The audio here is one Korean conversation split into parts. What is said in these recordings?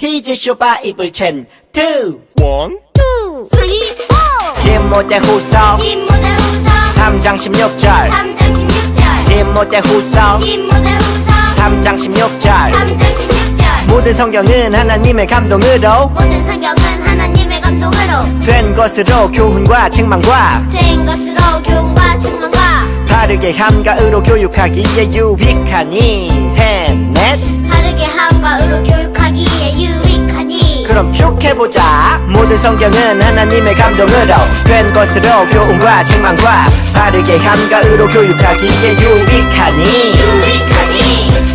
히즈 쇼바이블 챈 2 1, 2, 3, 4 디모데 후서 디모데 후서 3장 16절 3장 16절 디모데 후서 디모데 후서 3장 16절 3장 16절 모든 성경은 하나님의 감동으로 모든 성경은 하나님의 감동으로 된 것으로 교훈과 책망과 된 것으로 교훈과 책망과 바르게 함가으로 교육하기에 유익하니 셋넷 바르게 함과 의로 교육하기에 유익하니 그럼 쭉 해보자 모든 성경은 하나님의 감동으로 된 것으로 교훈과 책망과 바르게 함가으로 교육하기에 유익하니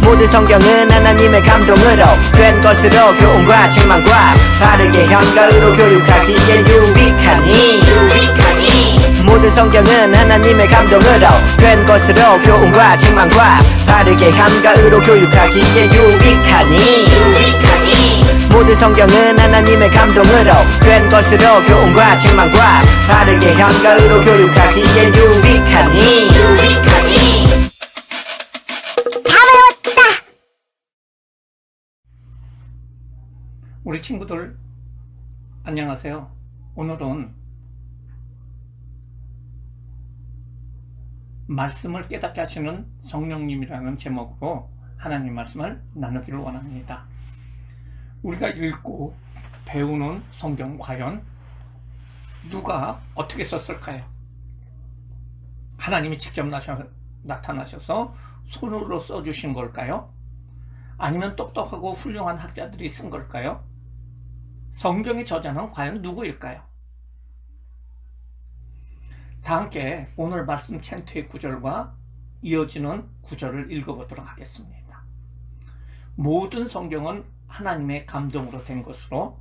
모든 성경은 하나님의 감동으로 된 것으로 교훈과 책망과 바르게 함가으로 교육하기에 유익하니 모든 성경은 하나님의 감동으로 된 것으로 교훈과 책망과 바르게 함가으로 교육하기에 유익하니 모든 성경은 하나님의 감동으로 된 것으로 교훈과 책망과 바르게 함가으로 교육하기에 유익하니 다 배웠다. 우리 친구들 안녕하세요. 오늘은 말씀을 깨닫게 하시는 성령님이라는 제목으로 하나님 말씀을 나누기를 원합니다. 우리가 읽고 배우는 성경 과연 누가 어떻게 썼을까요? 하나님이 직접 나타나셔서 손으로 써주신 걸까요? 아니면 똑똑하고 훌륭한 학자들이 쓴 걸까요? 성경의 저자는 과연 누구일까요? 다 함께 오늘 말씀 챈트의 구절과 이어지는 구절을 읽어보도록 하겠습니다. 모든 성경은 하나님의 감동으로 된 것으로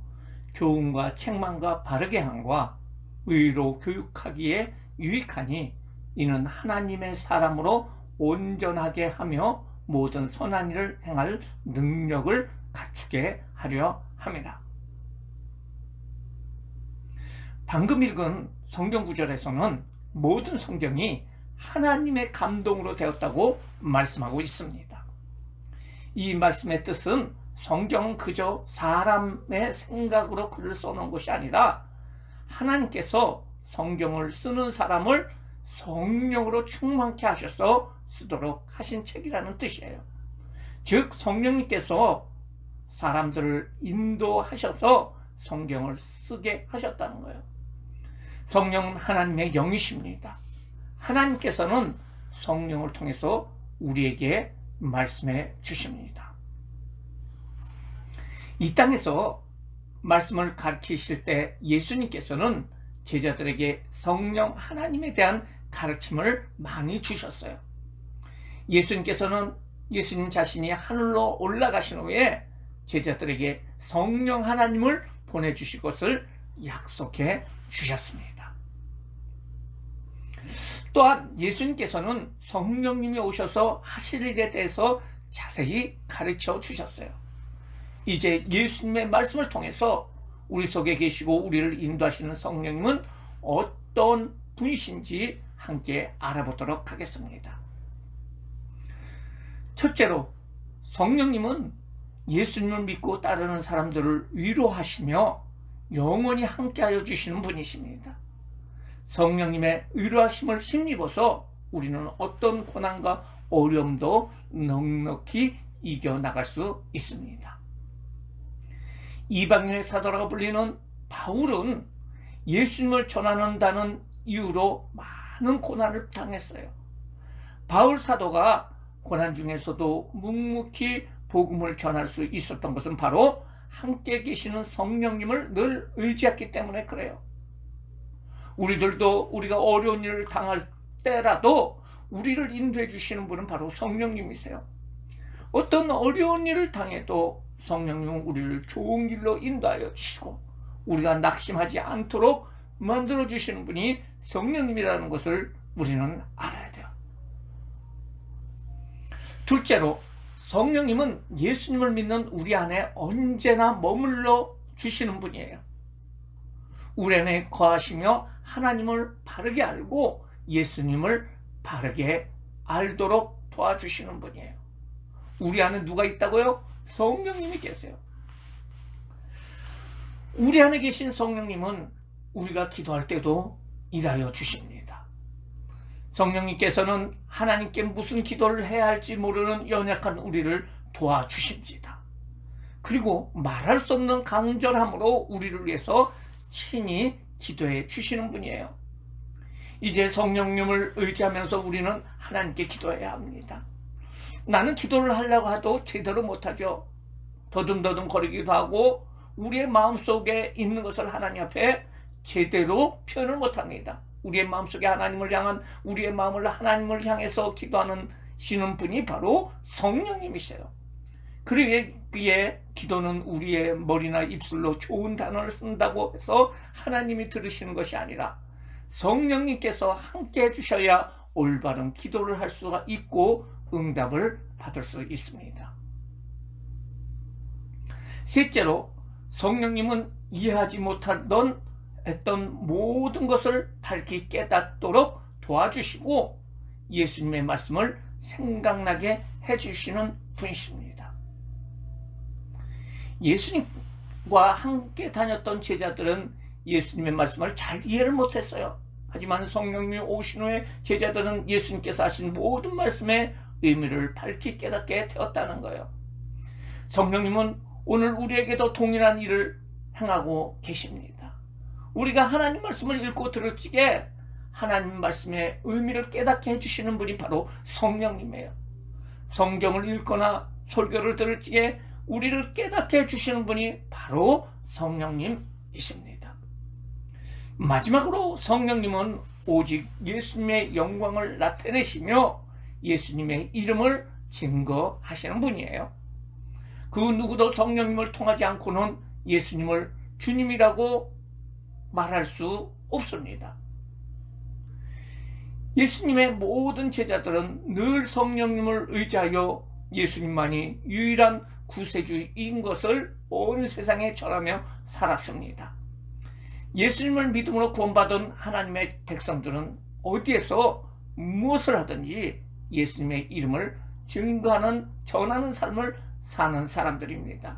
교훈과 책망과 바르게 함과 의로 교육하기에 유익하니 이는 하나님의 사람으로 온전하게 하며 모든 선한 일을 행할 능력을 갖추게 하려 함이라. 방금 읽은 성경 구절에서는 모든 성경이 하나님의 감동으로 되었다고 말씀하고 있습니다. 이 말씀의 뜻은 성경은 그저 사람의 생각으로 글을 써놓은 것이 아니라 하나님께서 성경을 쓰는 사람을 성령으로 충만케 하셔서 쓰도록 하신 책이라는 뜻이에요. 즉 성령님께서 사람들을 인도하셔서 성경을 쓰게 하셨다는 거예요. 성령은 하나님의 영이십니다. 하나님께서는 성령을 통해서 우리에게 말씀해 주십니다. 이 땅에서 말씀을 가르치실 때 예수님께서는 제자들에게 성령 하나님에 대한 가르침을 많이 주셨어요. 예수님 자신이 하늘로 올라가신 후에 제자들에게 성령 하나님을 보내주실 것을 약속해 주셨습니다. 또한 예수님께서는 성령님이 오셔서 하실 일에 대해서 자세히 가르쳐 주셨어요. 이제 예수님의 말씀을 통해서 우리 속에 계시고 우리를 인도하시는 성령님은 어떤 분이신지 함께 알아보도록 하겠습니다. 첫째로 성령님은 예수님을 믿고 따르는 사람들을 위로하시며 영원히 함께하여 주시는 분이십니다. 성령님의 위로하심을 힘입어서 우리는 어떤 고난과 어려움도 넉넉히 이겨나갈 수 있습니다. 이방인의 사도라고 불리는 바울은 예수님을 전하는다는 이유로 많은 고난을 당했어요. 바울 사도가 고난 중에서도 묵묵히 복음을 전할 수 있었던 것은 바로 함께 계시는 성령님을 늘 의지했기 때문에 그래요. 우리들도 우리가 어려운 일을 당할 때라도 우리를 인도해 주시는 분은 바로 성령님이세요. 어떤 어려운 일을 당해도 성령님은 우리를 좋은 길로 인도하여 주시고 우리가 낙심하지 않도록 만들어 주시는 분이 성령님이라는 것을 우리는 알아야 돼요. 둘째로 성령님은 예수님을 믿는 우리 안에 언제나 머물러 주시는 분이에요. 우리 안에 거하시며 하나님을 바르게 알고 예수님을 바르게 알도록 도와주시는 분이에요. 우리 안에 누가 있다고요? 성령님이 계세요. 우리 안에 계신 성령님은 우리가 기도할 때도 일하여 주십니다. 성령님께서는 하나님께 무슨 기도를 해야 할지 모르는 연약한 우리를 도와주십니다. 그리고 말할 수 없는 간절함으로 우리를 위해서 친히 기도해 주시는 분이에요. 이제 성령님을 의지하면서 우리는 하나님께 기도해야 합니다. 나는 기도를 하려고 해도 제대로 못하죠. 더듬더듬 거리기도 하고 우리의 마음속에 있는 것을 하나님 앞에 제대로 표현을 못합니다. 우리의 마음속에 하나님을 향한 우리의 마음을 하나님을 향해서 기도하는 분이 바로 성령님이세요. 그의 기도는 우리의 머리나 입술로 좋은 단어를 쓴다고 해서 하나님이 들으시는 것이 아니라 성령님께서 함께 해주셔야 올바른 기도를 할 수가 있고 응답을 받을 수 있습니다. 셋째로, 성령님은 이해하지 못하던 모든 것을 밝히 깨닫도록 도와주시고 예수님의 말씀을 생각나게 해주시는 분이십니다. 예수님과 함께 다녔던 제자들은 예수님의 말씀을 잘 이해를 못했어요. 하지만 성령님이 오신 후에 제자들은 예수님께서 하신 모든 말씀의 의미를 밝히 깨닫게 되었다는 거예요. 성령님은 오늘 우리에게도 동일한 일을 행하고 계십니다. 우리가 하나님 말씀을 읽고 들을 적에 하나님 말씀의 의미를 깨닫게 해주시는 분이 바로 성령님이에요. 성경을 읽거나 설교를 들을 적에 우리를 깨닫게 해주시는 분이 바로 성령님이십니다. 마지막으로 성령님은 오직 예수님의 영광을 나타내시며 예수님의 이름을 증거하시는 분이에요. 그 누구도 성령님을 통하지 않고는 예수님을 주님이라고 말할 수 없습니다. 예수님의 모든 제자들은 늘 성령님을 의지하여 예수님만이 유일한 구세주인 것을 온 세상에 전하며 살았습니다. 예수님을 믿음으로 구원받은 하나님의 백성들은 어디에서 무엇을 하든지 예수님의 이름을 증거하는, 전하는 삶을 사는 사람들입니다.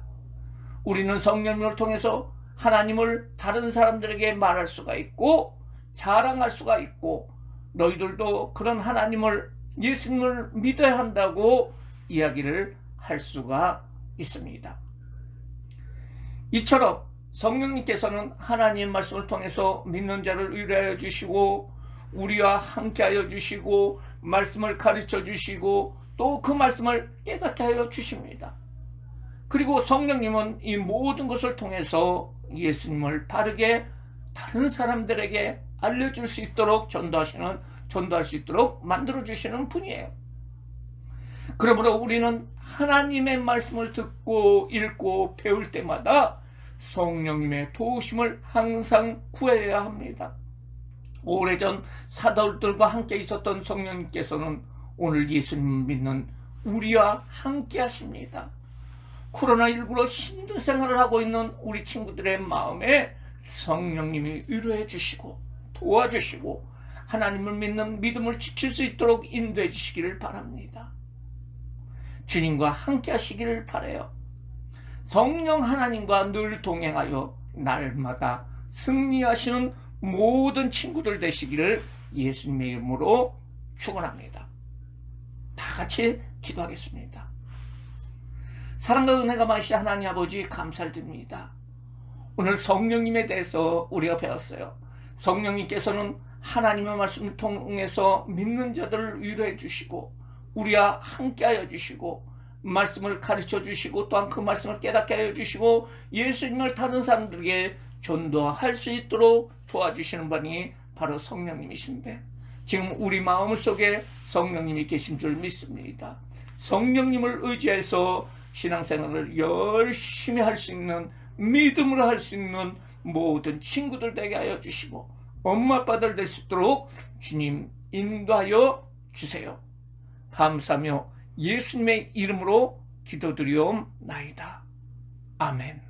우리는 성령님을 통해서 하나님을 다른 사람들에게 말할 수가 있고 자랑할 수가 있고 너희들도 그런 하나님을, 예수님을 믿어야 한다고 이야기를 할 수가 있습니다. 이처럼 성령님께서는 하나님의 말씀을 통해서 믿는 자를 위로하여 주시고 우리와 함께하여 주시고 말씀을 가르쳐 주시고 또 그 말씀을 깨닫게 하여 주십니다. 그리고 성령님은 이 모든 것을 통해서 예수님을 바르게 다른 사람들에게 알려줄 수 있도록 전도할 수 있도록 만들어주시는 분이에요. 그러므로 우리는 하나님의 말씀을 듣고 읽고 배울 때마다 성령님의 도우심을 항상 구해야 합니다. 오래전 사도들과 함께 있었던 성령님께서는 오늘 예수님 믿는 우리와 함께 하십니다. 코로나19로 힘든 생활을 하고 있는 우리 친구들의 마음에 성령님이 위로해 주시고 도와주시고 하나님을 믿는 믿음을 지킬 수 있도록 인도해 주시기를 바랍니다. 주님과 함께 하시기를 바라요. 성령 하나님과 늘 동행하여 날마다 승리하시는 모든 친구들 되시기를 예수님의 이름으로 축원합니다. 다 같이 기도하겠습니다. 사랑과 은혜가 많으신 하나님 아버지, 감사를 드립니다. 오늘 성령님에 대해서 우리가 배웠어요. 성령님께서는 하나님의 말씀을 통해서 믿는 자들을 위로해 주시고 우리와 함께하여 주시고 말씀을 가르쳐 주시고 또한 그 말씀을 깨닫게 하여 주시고 예수님을 다른 사람들에게 전도할 수 있도록 도와주시는 분이 바로 성령님이신데, 지금 우리 마음속에 성령님이 계신 줄 믿습니다. 성령님을 의지해서 신앙생활을 열심히 할 수 있는, 믿음으로 할 수 있는 모든 친구들 되게 하여 주시고 엄마 아빠들 될 수 있도록 주님 인도하여 주세요. 감사하며 예수님의 이름으로 기도드리옵나이다. 아멘.